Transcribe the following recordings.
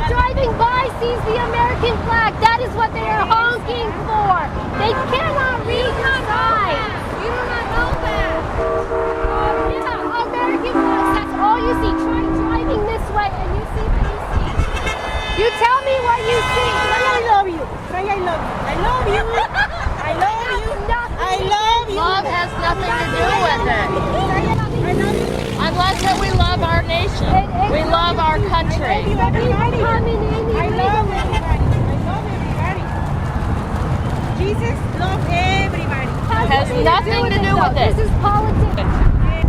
driving by sees the American flag. That is what they are honking for. They cannot read your sign. You do not know that. Yeah, American flags. That's all you see. Try driving this way and you see what you see. You tell me what you see. Say I love you. Say I love you. I love you. I love you. I love you. Love has nothing to do with it. I love you. Unless that we love our nation. We love our country. Everybody. Coming in I love everybody. I love everybody. Jesus loves everybody. Has nothing to do with it. This is politics. I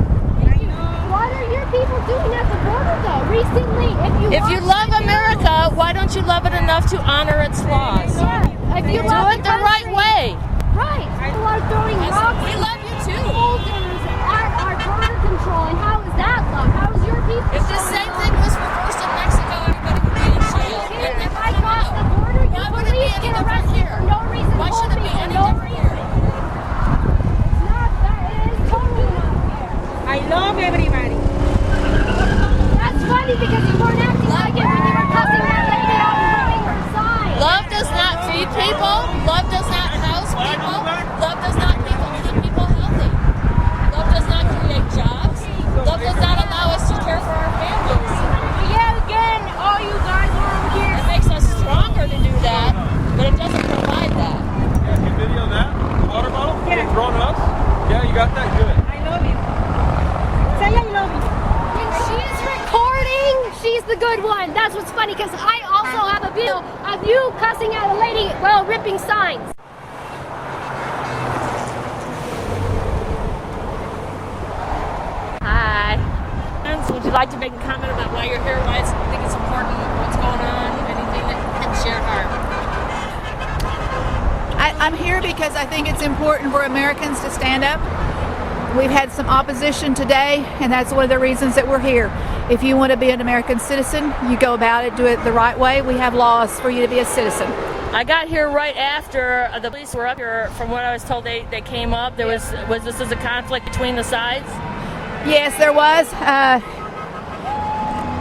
know. What are your people doing at the border though? Recently, If you love America, why don't you love it enough to honor its laws? if you Do love it the right way. Right. People are throwing rocks We love you too. boulders at our border control, and how is that love? How is your people? If the same thing was reversed in Mexico, everybody would be in jail. If I cross the border, Why your would it be police any get different arrested here? for no reason. Why should it be for any no different reason. here? It's not that. It is totally not fair. I love everybody. That's funny because you weren't acting like it when you were cussing that lady out and rubbing her sign. Love does not feed people. Love does not house people. Love does not keep people healthy. Love does not create jobs. Love does not allow us to care for our families. Yeah, again, all you guys are over here. It makes us stronger to do that, but it doesn't provide that. Yeah, can you video that? The water bottle? Yeah. Getting thrown at us? Yeah, you got that? Good. I love you. Say I love you. When she's recording, she's the good one. That's what's funny because I also have a video of you cussing at a lady while ripping signs. Hi. Would you like to make a comment about why you're here? Why you think it's important? What's going on? Anything that hits your heart? I'm here because I think it's important for Americans to stand up. We've had some opposition today, and that's one of the reasons that we're here. If you want to be an American citizen, you go about it, do it the right way. We have laws for you to be a citizen. I got here right after the police were up here. From what I was told, they came up. There was this a conflict between the sides? Yes, there was.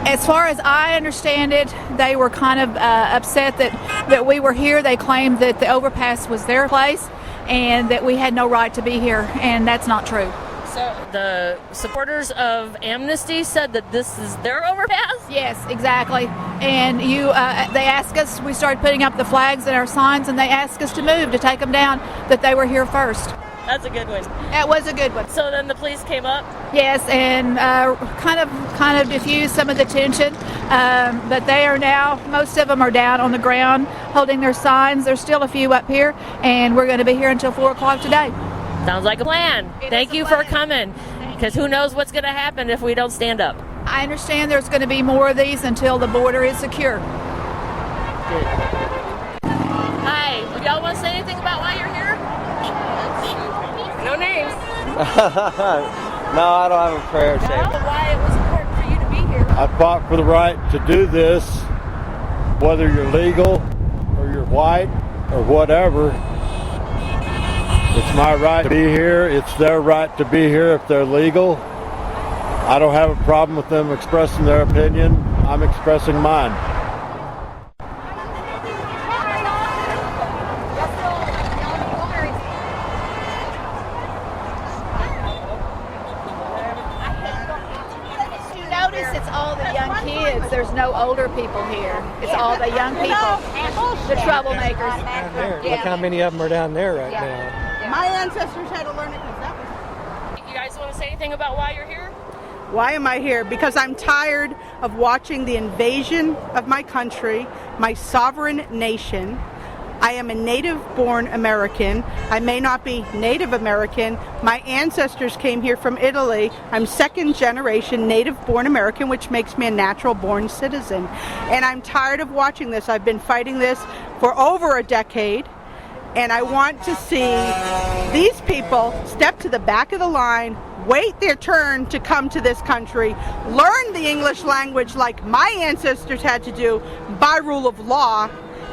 As far as I understand it, they were kind of upset that we were here. They claimed that the overpass was their place and that we had no right to be here, and that's not true. So the supporters of amnesty said that this is their overpass? Yes, exactly. And they asked us, we started putting up the flags and our signs, and they asked us to move, to take them down, that they were here first. That's a good one. That was a good one. So then the police came up? Yes, and kind of diffused some of the tension. But they are now, most of them are down on the ground holding their signs. There's still a few up here, and we're going to be here until 4 o'clock today. Sounds like a plan. Thank you for coming, because who knows what's going to happen if we don't stand up. I understand there's going to be more of these until the border is secure. Hi, y'all want to say anything about why you're here? No names. No, I don't have a prayer to say. Why it was important for you to be here? I fought for the right to do this, whether you're legal or you're white or whatever. It's my right to be here. It's their right to be here if they're legal. I don't have a problem with them expressing their opinion. I'm expressing mine. You notice it's all the young kids. There's no older people here. It's all the young people, the troublemakers. Look how many of them are down there right now. My ancestors had to learn it because that was... You guys want to say anything about why you're here? Why am I here? Because I'm tired of watching the invasion of my country, my sovereign nation. I am a native-born American. I may not be Native American. My ancestors came here from Italy. I'm second-generation native-born American, which makes me a natural-born citizen. And I'm tired of watching this. I've been fighting this for over a decade. And I want to see these people step to the back of the line, wait their turn to come to this country, learn the English language like my ancestors had to do by rule of law,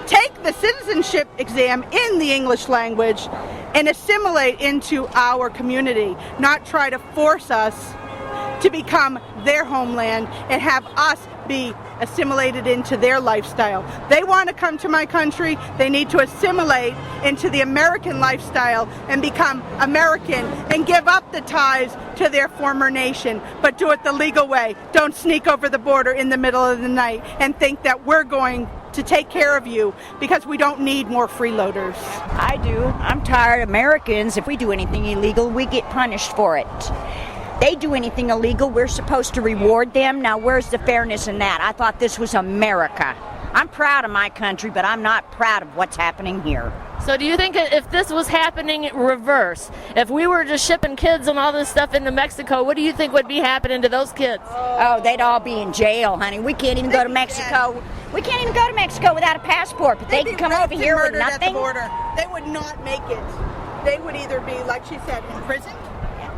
take the citizenship exam in the English language, and assimilate into our community, not try to force us to become their homeland and have us be assimilated into their lifestyle. They want to come to my country, they need to assimilate into the American lifestyle and become American and give up the ties to their former nation, but do it the legal way. Don't sneak over the border in the middle of the night and think that we're going to take care of you, because we don't need more freeloaders. I do. I'm tired of Americans. If we do anything illegal, we get punished for it. They do anything illegal, we're supposed to reward them. Now, where's the fairness in that? I thought this was America. I'm proud of my country, but I'm not proud of what's happening here. So do you think if this was happening in reverse, if we were just shipping kids and all this stuff into Mexico, what do you think would be happening to those kids? Oh, they'd all be in jail, honey. We can't even go to Mexico. We can't even go to Mexico without a passport, but they can come over here with nothing. At the border. They would not make it. They would either be, like she said, imprisoned,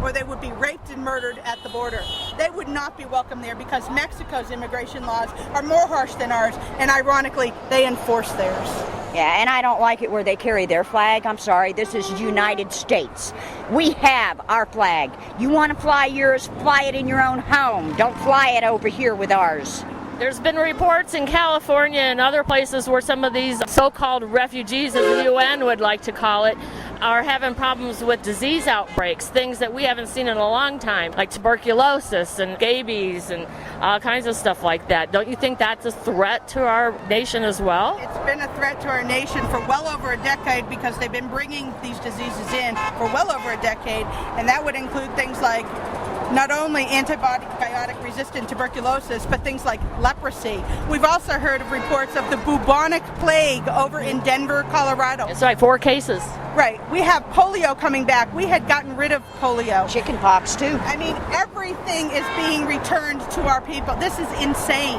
or they would be raped and murdered at the border. They would not be welcome there because Mexico's immigration laws are more harsh than ours, and ironically, they enforce theirs. Yeah, and I don't like it where they carry their flag. I'm sorry, this is United States. We have our flag. You want to fly yours, fly it in your own home. Don't fly it over here with ours. There's been reports in California and other places where some of these so-called refugees, as the UN would like to call it, are having problems with disease outbreaks, things that we haven't seen in a long time, like tuberculosis and scabies and all kinds of stuff like that. Don't you think that's a threat to our nation as well? It's been a threat to our nation for well over a decade, because they've been bringing these diseases in for well over a decade, and that would include things like not only antibiotic-resistant tuberculosis, but things like leprosy. We've also heard of reports of the bubonic plague over in Denver, Colorado. It's like 4 cases. Right. We have polio coming back. We had gotten rid of polio. Chicken pox, too. I mean, everything is being returned to our people. This is insane.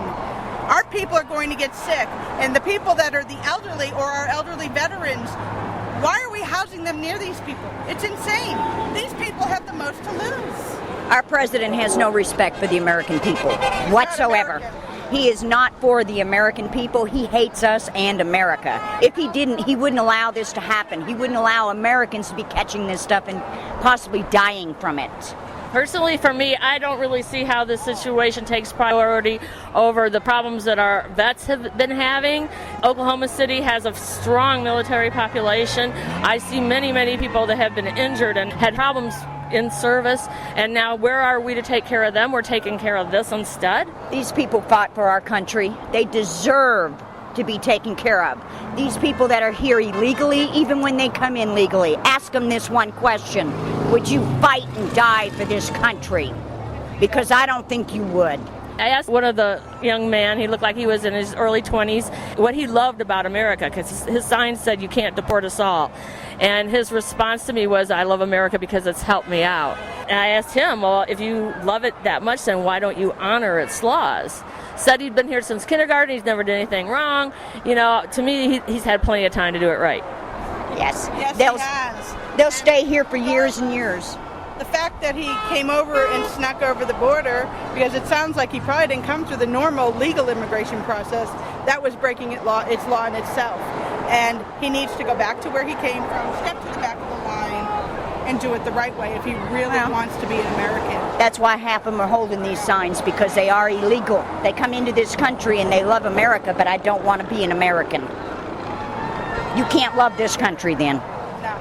Our people are going to get sick, and the people that are the elderly or our elderly veterans, why are we housing them near these people? It's insane. These people have the most to lose. Our president has no respect for the American people whatsoever. He is not for the American people. He hates us and America. If he didn't, he wouldn't allow this to happen. He wouldn't allow Americans to be catching this stuff and possibly dying from it. Personally, for me, I don't really see how this situation takes priority over the problems that our vets have been having. Oklahoma City has a strong military population. I see many, many people that have been injured and had problems in service, and now where are we to take care of them? We're taking care of this instead. These people fought for our country. They deserve to be taken care of. These people that are here illegally, even when they come in legally, ask them this one question: would you fight and die for this country? Because I don't think you would. I asked one of the young men, he looked like he was in his early 20s, what he loved about America, because his sign said, "You can't deport us all." And his response to me was, "I love America because it's helped me out." And I asked him, well, if you love it that much, then why don't you honor its laws? Said he'd been here since kindergarten, he's never done anything wrong. You know, to me, he's had plenty of time to do it right. Yes, Yes, he has. They'll stay here for years and years. The fact that he came over and snuck over the border, because it sounds like he probably didn't come through the normal legal immigration process, that was breaking its law in itself. And he needs to go back to where he came from, step to the back of the line, and do it the right way if he really wants to be an American. That's why half of them are holding these signs, because they are illegal. They come into this country and they love America, but I don't want to be an American. You can't love this country then. No.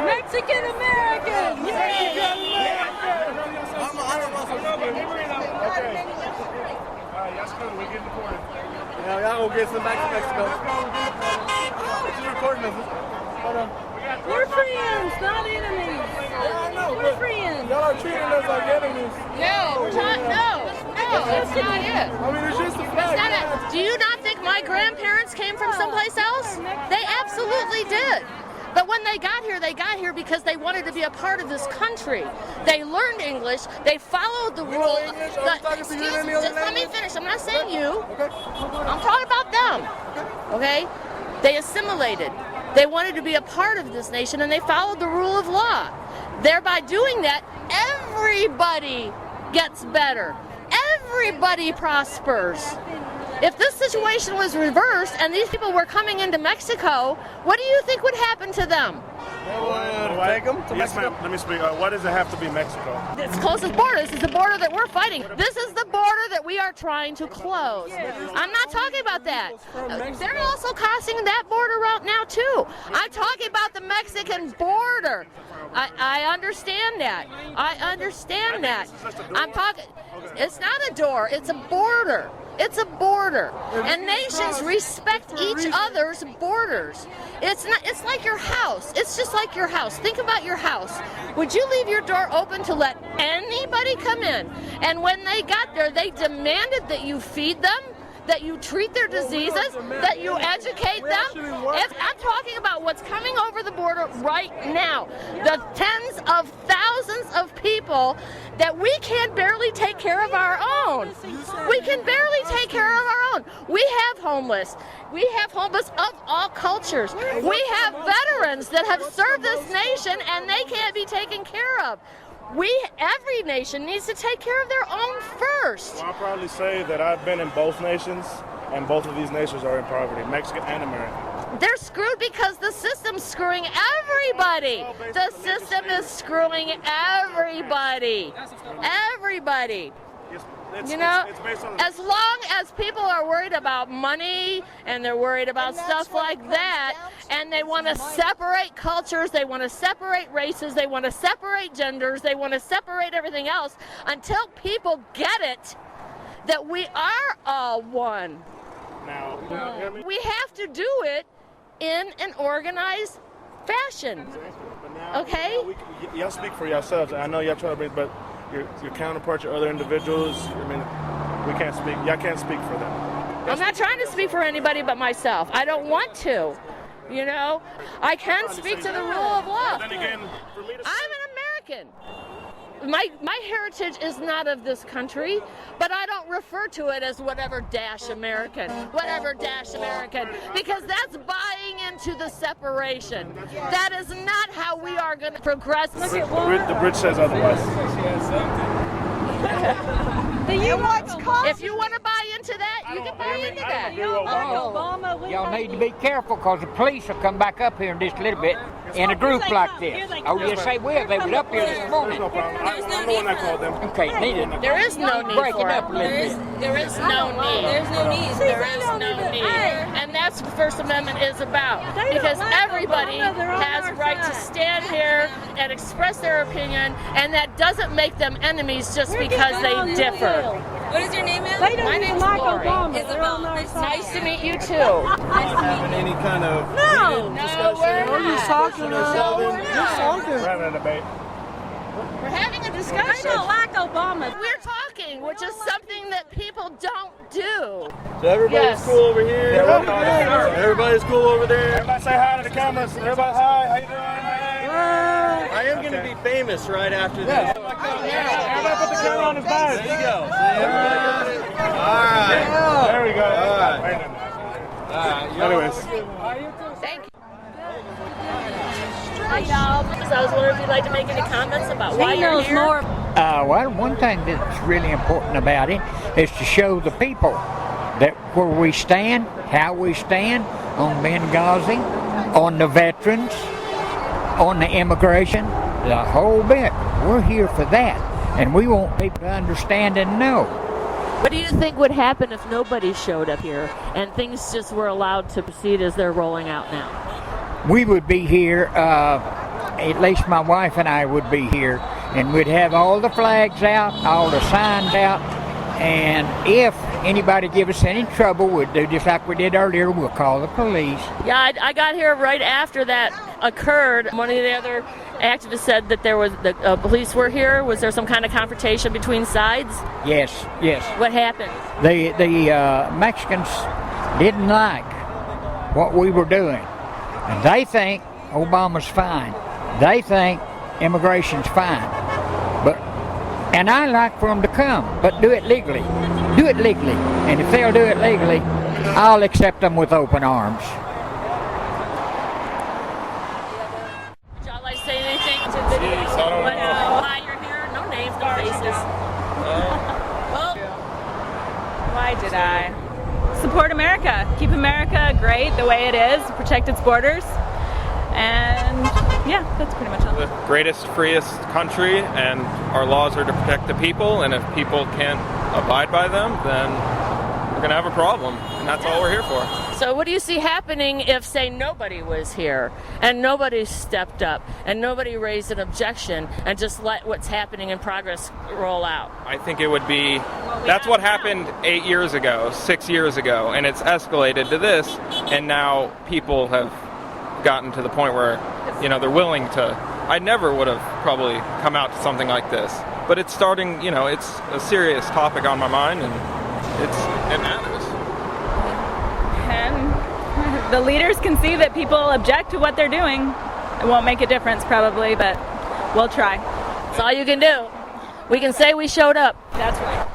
Mexican American! Y'all go get some back to Mexico. She's recording us. Hold on. We're friends, not enemies. Yeah, I know. We're friends. Y'all are treating us like enemies. No, that's not it. I mean, it's just a flag. Do you not think my grandparents came from someplace else? They absolutely did. But when they got here because they wanted to be a part of this country. They learned English. They followed the rules. Let me finish. I'm not saying you. Okay. I'm talking about them. Okay? They assimilated. They wanted to be a part of this nation, and they followed the rule of law. Thereby doing that, everybody gets better. Everybody prospers. If this situation was reversed and these people were coming into Mexico, what do you think would happen to them? Take them to Mexico. Let me speak. Why does it have to be Mexico? It's closest border. This is the border that we're fighting. This is the border that we are trying to close. I'm not talking about that. They're also crossing that border route now too. I'm talking about the Mexican border. I understand that. I understand that. I'm talking. It's not a door. It's a border. It's a border, and nations respect each other's borders. It's not. It's like your house. It's just like your house. Think about your house. Would you leave your door open to let anybody come in? And when they got there, they demanded that you feed them, that you treat their diseases, that you educate them. If I'm talking about what's coming over the border right now, the tens of thousands of people that we can barely take care of our own. We can barely take care of our own. We have homeless. We have homeless of all cultures. We have veterans that have served this nation and they can't be taken care of. Every nation needs to take care of their own first. Well, I'll probably say that I've been in both nations, and both of these nations are in poverty, Mexican and American. They're screwed because the system's screwing everybody. The system is screwing everybody. Everybody. You know, as long as people are worried about money and they're worried about stuff like that, and they want to separate cultures, they want to separate races, they want to separate genders, they want to separate everything else, until people get it that we are all one. Now, we have to do it in an organized fashion. Okay? Y'all speak for yourselves. I know y'all try to bring, but your counterparts, your other individuals, I mean, we can't speak. Y'all can't speak for them. I'm not trying to speak for anybody but myself. I don't want to. You know, I can speak to the rule of law. Then again, for me to I'm an American. My heritage is not of this country, but I don't refer to it as whatever dash American, because that's buying into the separation. That is not how we are going to progress. the bridge says otherwise. If you want to buy into that, you can buy into that. Y'all need to be careful because the police will come back up here in just a little bit in a group like this. Oh, yes, they will. They was up here this morning. No problem. I'm the one that called them. Okay, needed. There is no need Break it for up a little bit. There is no need. There's no need. There is no need. And that's what the First Amendment is about. Because everybody has a right to stand here and express their opinion, and that doesn't make them enemies just because they differ. What is your name, ma'am? My name's Lori. Isabel. Nice to meet you too. Having any kind of heated discussion? we're not. Talking We're having a debate. We're having a discussion. I don't like Obama. We're talking, which is something that people don't do. So everybody's cool over here. Everybody's cool over there. Everybody say hi to the cameras. Everybody, hi. How you doing? I am going to be famous right after this. Everybody put the camera on his back. There you go. See, everybody. All right. There we go. All right. Anyways. Thank you. Hi, y'all. So I was wondering if you'd like to make any comments about why you're here. Well, one thing that's really important about it is to show the people that where we stand, how we stand on Benghazi, on the veterans, on the immigration, the whole bit. We're here for that, and we want people to understand and know. What do you think would happen if nobody showed up here and things just were allowed to proceed as they're rolling out now? We would be here, at least my wife and I would be here, and we'd have all the flags out, all the signs out, and if anybody give us any trouble, we'd do just like we did earlier, we'll call the police. Yeah, I got here right after that occurred. One of the other activists said that there was the police were here. Was there some kind of confrontation between sides? Yes. What happened? The Mexicans didn't like what we were doing, and they think Obama's fine. They think immigration's fine. And I like for them to come, but do it legally. Do it legally. And if they'll do it legally, I'll accept them with open arms. Would y'all like to say anything to the video? Why you're here? No names, no faces. Why did I? support America. Keep America great the way it is. Protect its borders. And yeah, that's pretty much all. The greatest, freest country, and our laws are to protect the people, and if people can't abide by them, then we're going to have a problem, and that's all we're here for. So what do you see happening if, say, nobody was here and nobody stepped up and nobody raised an objection and just let what's happening in progress roll out? I think it would be, that's what happened 8 years ago, 6 years ago, and it's escalated to this, and now people have gotten to the point where, they're willing to. I never would have probably come out to something like this, but it's starting, it's a serious topic on my mind, and it matters. And the leaders can see that people object to what they're doing. It won't make a difference probably, but we'll try. That's all you can do. We can say we showed up. That's right.